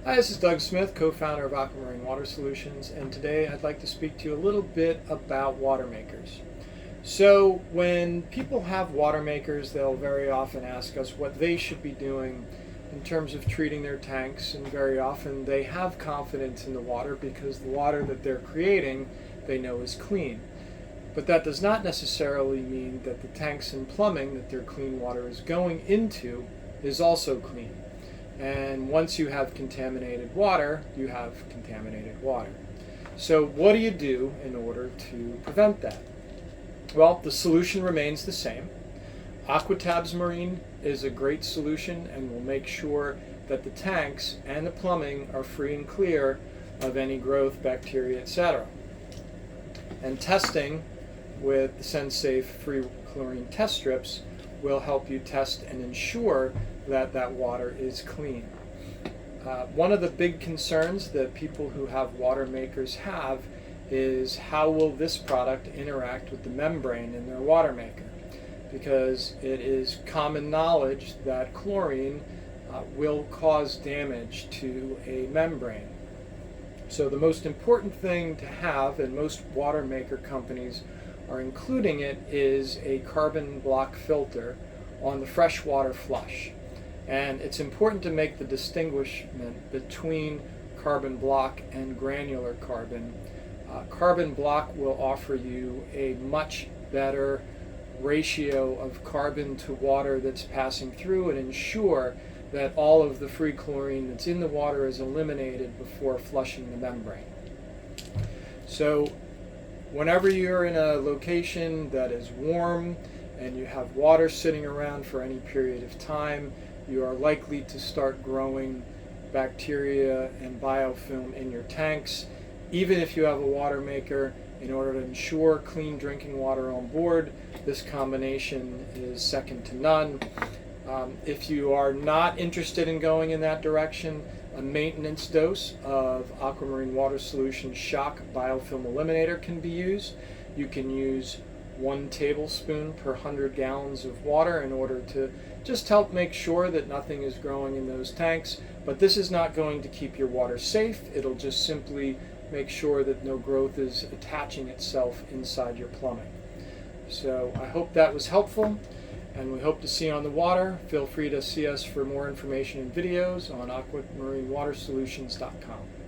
Hi, this is Doug Smith, co-founder of Aquamarine Water Solutions, and today I'd like to speak to you a little bit about water makers. So when people have water makers, they'll very often ask us what they should be doing in terms of treating their tanks, and very often they have confidence in the water because the water that they're creating they know is clean. But that does not necessarily mean that the tanks and plumbing that their clean water is going into is also clean. And once you have contaminated water, you have contaminated water. So what do you do in order to prevent that? Well, the solution remains the same. Aquamarine is a great solution and will make sure that the tanks and the plumbing are free and clear of any growth, bacteria, etc. And testing with the SenSafe free chlorine test strips will help you test and ensure that that water is clean. One of the big concerns that people who have water makers have is how will this product interact with the membrane in their water maker, because it is common knowledge that chlorine will cause damage to a membrane. So the most important thing to have, and most water maker companies are including it, is a carbon block filter on the freshwater flush. And it's important to make the distinguishment between carbon block and granular carbon. Carbon block will offer you a much better ratio of carbon to water that's passing through and ensure that all of the free chlorine that's in the water is eliminated before flushing the membrane. So whenever you're in a location that is warm and you have water sitting around for any period of time, you are likely to start growing bacteria and biofilm in your tanks. Even if you have a water maker, in order to ensure clean drinking water on board, this combination is second to none. If you are not interested in going in that direction, a maintenance dose of Aquamarine Water Solution Shock Biofilm Eliminator can be used. You can use 1 tablespoon per 100 gallons of water in order to just help make sure that nothing is growing in those tanks. But this is not going to keep your water safe. It'll just simply make sure that no growth is attaching itself inside your plumbing. So I hope that was helpful, and we hope to see you on the water. Feel free to see us for more information and videos on aquamarinewatersolutions.com.